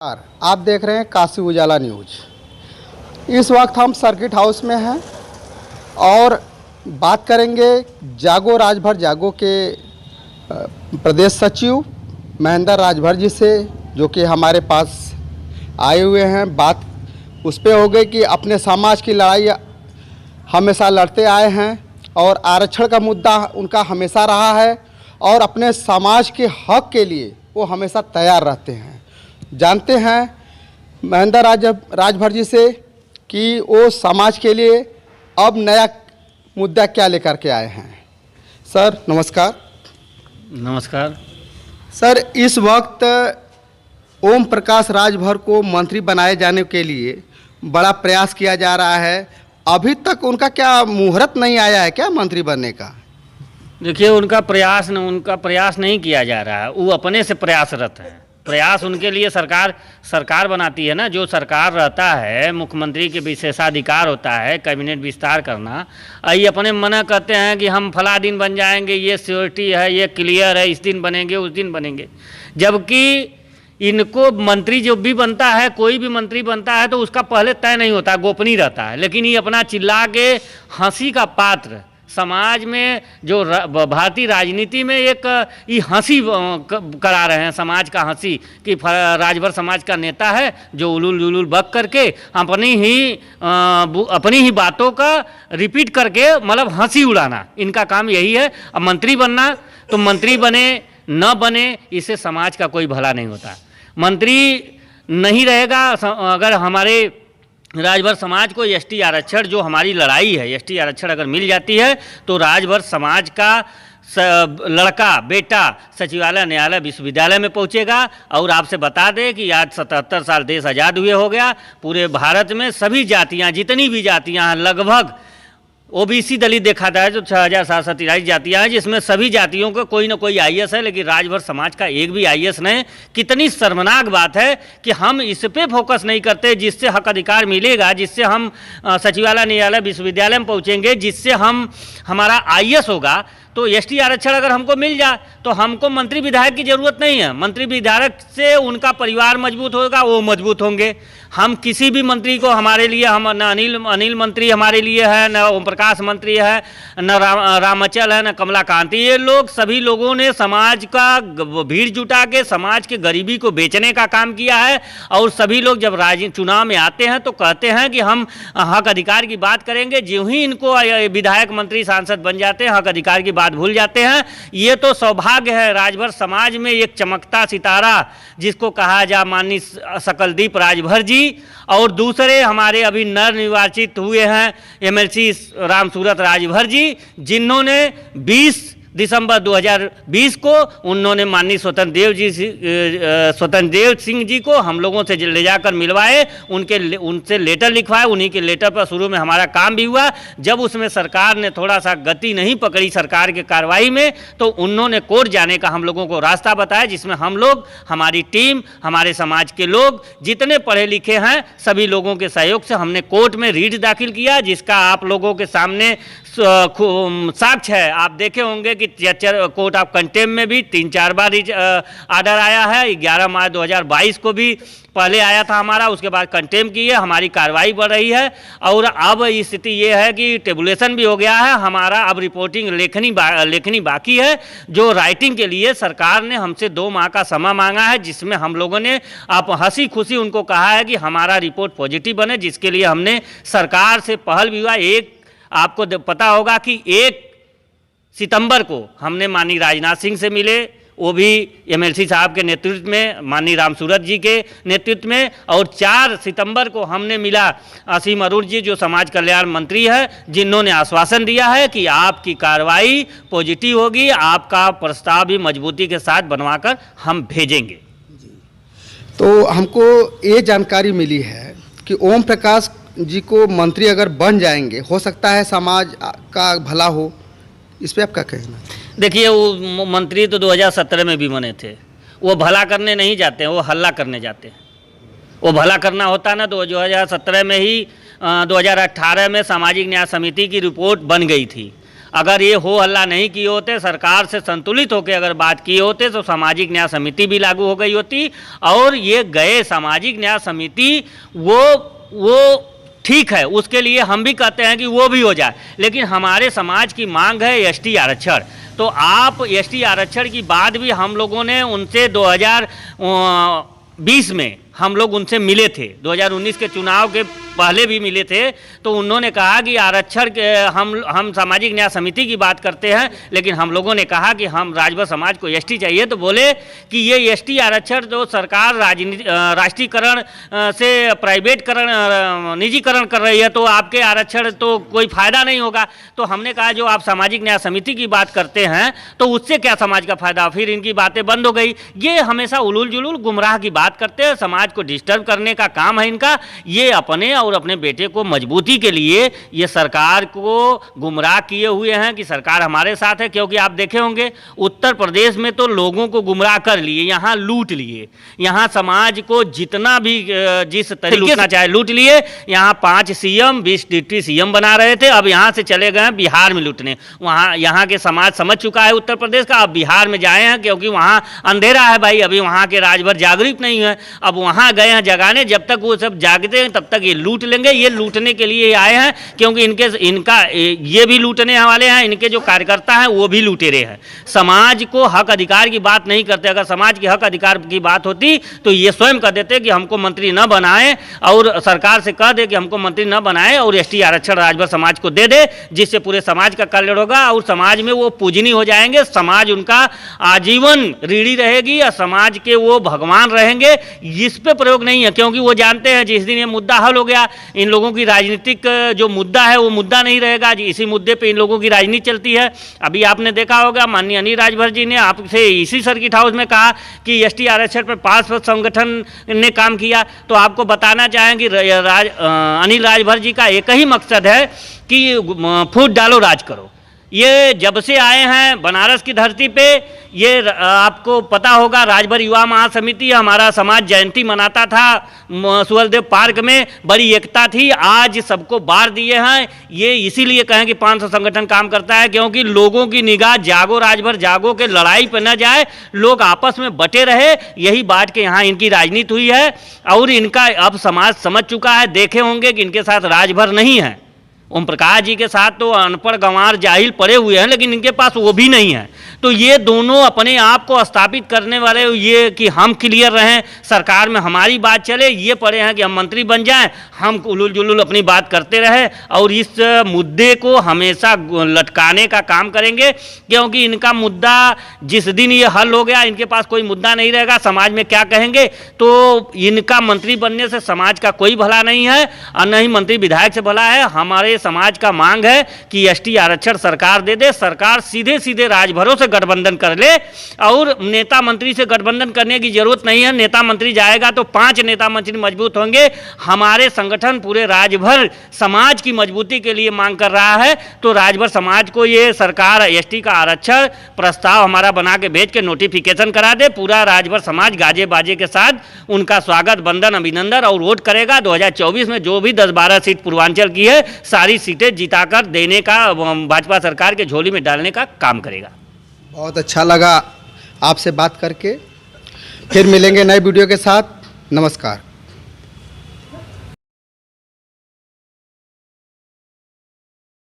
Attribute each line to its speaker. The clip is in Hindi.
Speaker 1: आप देख रहे हैं काशी उजाला न्यूज। इस वक्त हम सर्किट हाउस में हैं और बात करेंगे जागो राजभर जागो के प्रदेश सचिव महेंद्र राजभर जी से, जो कि हमारे पास आए हुए हैं। बात उस पर हो गई कि अपने समाज की लड़ाई हमेशा लड़ते आए हैं और आरक्षण का मुद्दा उनका हमेशा रहा है और अपने समाज के हक के लिए वो हमेशा तैयार रहते हैं। जानते हैं महेंद्र राजभर जी से कि वो समाज के लिए अब नया मुद्दा क्या लेकर के आए हैं। सर नमस्कार।
Speaker 2: नमस्कार
Speaker 1: सर, इस वक्त ओम प्रकाश राजभर को मंत्री बनाए जाने के लिए बड़ा प्रयास किया जा रहा है। अभी तक उनका क्या मुहूर्त नहीं आया है क्या मंत्री बनने का?
Speaker 2: देखिए, उनका प्रयास नहीं किया जा रहा है। वो अपने से प्रयासरत हैं। प्रयास उनके लिए सरकार बनाती है ना। जो सरकार रहता है, मुख्यमंत्री के विशेषाधिकार होता है कैबिनेट विस्तार करना। ये अपने मना करते हैं कि हम फला दिन बन जाएंगे, ये श्योरिटी है, ये क्लियर है, इस दिन बनेंगे, उस दिन बनेंगे। जबकि इनको मंत्री जो भी बनता है, कोई भी मंत्री बनता है तो उसका पहले तय नहीं होता, गोपनीय रहता है। लेकिन ये अपना चिल्ला के हंसी का पात्र समाज में, जो भारतीय राजनीति में एक ये हंसी करा रहे हैं, समाज का हंसी कि राजभर समाज का नेता है जो उलूल उलूल बक करके अपनी ही बातों का रिपीट करके मतलब हंसी उड़ाना, इनका काम यही है। अब मंत्री बनना तो मंत्री बने न बने, इससे समाज का कोई भला नहीं होता। मंत्री नहीं रहेगा अगर हमारे राजभर समाज को एसटी आरक्षण, जो हमारी लड़ाई है, एसटी आरक्षण अगर मिल जाती है तो राजभर समाज का लड़का बेटा सचिवालय, न्यायालय, विश्वविद्यालय में पहुंचेगा। और आपसे बता दें कि आज 77 साल देश आज़ाद हुए हो गया। पूरे भारत में सभी जातियां, जितनी भी जातियां हैं, लगभग ओबीसी दलित देखा था जो 6743 जातियां हैं, जिसमें सभी जातियों का कोई ना कोई आईएएस है, लेकिन राजभर समाज का एक भी आईएएस नहीं। कितनी शर्मनाक बात है कि हम इस पे फोकस नहीं करते, जिससे हक अधिकार मिलेगा, जिससे हम सचिवालय, न्यायालय, विश्वविद्यालय में पहुंचेंगे, जिससे हमारा आईएएस होगा। तो एसटी आरक्षण अगर हमको मिल जाए तो हमको मंत्री विधायक की ज़रूरत नहीं है। मंत्री विधायक से उनका परिवार मजबूत होगा, वो मजबूत होंगे। हम किसी भी मंत्री को, हमारे लिए हम न अनिल मंत्री हमारे लिए है, न ओम प्रकाश मंत्री है, न रामचल है, न कमला कांति। ये लोग सभी लोगों ने समाज का भीड़ जुटा के समाज के गरीबी को बेचने का काम किया है। और सभी लोग जब चुनाव में आते हैं तो कहते हैं कि हम हक अधिकार की बात करेंगे। जो ही इनको विधायक, मंत्री, सांसद बन जाते हैं, हक अधिकार की बात भूल जाते हैं। ये तो सौभाग्य है राजभर समाज में एक चमकता सितारा जिसको कहा जा माननीय सकलदीप राजभर जी, और दूसरे हमारे अभी नवनिर्वाचित हुए हैं एमएलसी रामसूरत राजभर जी, जिन्होंने 20 दिसंबर 2020 को उन्होंने माननीय स्वतंत्र देव सिंह जी को हम लोगों से ले जाकर मिलवाए, उनसे लेटर लिखवाए। उन्हीं के लेटर पर शुरू में हमारा काम भी हुआ। जब उसमें सरकार ने थोड़ा सा गति नहीं पकड़ी सरकार के कार्रवाई में, तो उन्होंने कोर्ट जाने का हम लोगों को रास्ता बताया, जिसमें हम लोग, हमारी टीम, हमारे समाज के लोग जितने पढ़े लिखे हैं, सभी लोगों के सहयोग से हमने कोर्ट में रीट दाखिल किया, जिसका आप लोगों के सामने साक्ष्य है। आप देखे होंगे कि कोर्ट ऑफ कंटेम्प्ट में भी 3-4 बार आर्डर आया है। 11 मार्च 2022 को भी पहले आया था हमारा, उसके बाद कंटेम्प्ट की है। हमारी कार्रवाई बढ़ रही है और अब स्थिति ये है कि टेबुलेशन भी हो गया है हमारा। अब रिपोर्टिंग लेखनी बाकी है, जो राइटिंग के लिए सरकार ने हमसे 2 माह का समय मांगा है, जिसमें हम लोगों ने आप हंसी खुशी उनको कहा है कि हमारा रिपोर्ट पॉजिटिव बने, जिसके लिए हमने सरकार से पहल भी हुआ। आपको पता होगा कि 1 सितंबर को हमने माननीय राजनाथ सिंह से मिले, वो भी एमएलसी साहब के नेतृत्व में, माननीय रामसूरत जी के नेतृत्व में। और 4 सितंबर को हमने मिला असीम अरुण जी, जो समाज कल्याण मंत्री है, जिन्होंने आश्वासन दिया है कि आपकी कार्रवाई पॉजिटिव होगी, आपका प्रस्ताव भी मजबूती के साथ बनवाकर हम भेजेंगे।
Speaker 1: तो हमको ये जानकारी मिली है कि ओम प्रकाश जी को मंत्री अगर बन जाएंगे, हो सकता है समाज का भला हो। इस पर आपका कहना?
Speaker 2: देखिए, वो मंत्री तो 2017 में भी बने थे। वो भला करने नहीं जाते हैं, वो हल्ला करने जाते हैं। वो भला करना होता ना, 2017 में ही 2018 में सामाजिक न्याय समिति की रिपोर्ट बन गई थी। अगर ये हो हल्ला नहीं किए होते, सरकार से संतुलित होकर अगर बात किए होते तो सामाजिक न्याय समिति भी लागू हो गई होती, और ये गए सामाजिक न्याय समिति वो ठीक है, उसके लिए हम भी कहते हैं कि वो भी हो जाए, लेकिन हमारे समाज की मांग है एसटी आरक्षण। तो आप एसटी आरक्षण की बात भी हम लोगों ने उनसे 2020 में हम लोग उनसे मिले थे, 2019 के चुनाव के पहले भी मिले थे, तो उन्होंने कहा कि आरक्षण के हम सामाजिक न्याय समिति की बात करते हैं, लेकिन हम लोगों ने कहा कि हम राजभर समाज को एसटी चाहिए, तो बोले कि ये एसटी आरक्षण जो सरकार राष्ट्रीयकरण से प्राइवेटकरण निजीकरण कर रही है, तो आपके आरक्षण तो कोई फायदा नहीं होगा। तो हमने कहा जो आप सामाजिक न्याय समिति की बात करते हैं तो उससे क्या समाज का फायदा, फिर इनकी बातें बंद हो गई। ये हमेशा उलूल जुलूल गुमराह की बात करते हैं, समाज को डिस्टर्ब करने का काम है इनका। ये अपने और अपने बेटे को मजबूती के लिए ये सरकार को गुमराह किए हुए हैं कि सरकार हमारे साथ है, क्योंकि आप देखे होंगे उत्तर प्रदेश में तो लोगों को गुमराह कर लिए, यहाँ लूट लिए, यहाँ समाज को जितना भी जिस तरीके लूटना चाहे लूट लिए। यहाँ 5 सीएम 20 डिप्टी सीएम बना रहे थे, अब यहाँ से चले गए बिहार में लूटने। वहाँ यहाँ के समाज समझ चुका है उत्तर प्रदेश का, अब बिहार में जाए हैं क्योंकि वहाँ अंधेरा है भाई, अभी वहाँ के राजभर जागरूक नहीं है। अब वहाँ गए हैं जगाने, जब तक वो सब जागते हैं तब तक ये लूट लेंगे। ये लूटने के लिए आए हैं, क्योंकि इनका ये भी लूटने वाले हैं, इनके जो कार्यकर्ता हैं वो भी लुटेरे हैं। समाज को हक अधिकार की बात नहीं करते। अगर समाज के हक अधिकार की बात होती तो ये स्वयं कह देते कि हमको मंत्री न बनाए, और सरकार से कह दे कि हमको मंत्री न बनाए और एसटी आरक्षण राजभर समाज को दे दे, जिससे पूरे समाज का कल्याण होगा और समाज में वो पूजनीय हो जाएंगे, समाज उनका आजीवन ऋणी रहेगी और समाज के वो भगवान रहेंगे। इस पे प्रयोग नहीं है, क्योंकि वो जानते हैं जिस दिन ये मुद्दा हल हो गया, इन लोगों की राजनीतिक जो मुद्दा है वो मुद्दा नहीं रहेगा। इसी मुद्दे पे इन लोगों की राजनीति चलती है। अभी आपने देखा होगा माननीय अनिल राजभर जी ने आपसे इसी सर्किट हाउस में कहा कि एसटी आरक्षण पर 5 संगठन ने काम किया। तो आपको बताना चाहेंगे अनिल राजभर जी का एक ही मकसद है कि फूट डालो राज करो। ये जब से आए हैं बनारस की धरती पे, ये आपको पता होगा राजभर युवा महासमिति हमारा समाज जयंती मनाता था सुअलदेव पार्क में, बड़ी एकता थी। आज सबको बार दिए हैं। ये इसीलिए कहें कि 500 संगठन काम करता है, क्योंकि लोगों की निगाह जागो राजभर जागो के लड़ाई पर न जाए, लोग आपस में बटे रहे, यही बात के यहाँ इनकी राजनीति हुई है। और इनका अब समाज समझ चुका है, देखे होंगे कि इनके साथ राजभर नहीं है। ओम प्रकाश जी के साथ तो अनपढ़ गंवार जाहिल पड़े हुए हैं, लेकिन इनके पास वो भी नहीं है। तो ये दोनों अपने आप को स्थापित करने वाले, ये कि हम क्लियर रहें, सरकार में हमारी बात चले, ये पड़े हैं कि हम मंत्री बन जाएं, हम उलूल जुलूल अपनी बात करते रहे और इस मुद्दे को हमेशा लटकाने का काम करेंगे। क्योंकि इनका मुद्दा जिस दिन ये हल हो गया, इनके पास कोई मुद्दा नहीं रहेगा। समाज में क्या कहेंगे, तो इनका मंत्री बनने से समाज का कोई भला नहीं है और न ही मंत्री विधायक से भला है। हमारे समाज का मांग है कि एसटी आरक्षण सरकार दे दे, सरकार सीधे सीधे राजभरों से गठबंधन कर ले, और नेता मंत्री से गठबंधन करने की जरूरत नहीं है। नेता मंत्री जाएगा तो 5 नेता मंत्री मजबूत होंगे। हमारे संगठन पूरे राजभर समाज की मजबूती के लिए मांग कर रहा है, तो राजभर समाज को ये सरकार एसटी का आरक्षण प्रस्ताव हमारा बना के भेज के नोटिफिकेशन करा दे। पूरा राजभर समाज गाजे बाजे के साथ उनका स्वागत, वंदन, अभिनंदन और वोट करेगा। 2024 में जो भी 10-12 सीट पूर्वांचल की है, सारी सीटें जिताकर देने का, भाजपा सरकार के झोली में डालने का काम करेगा।
Speaker 1: बहुत अच्छा लगा आपसे बात करके। फिर मिलेंगे नए वीडियो के साथ। नमस्कार।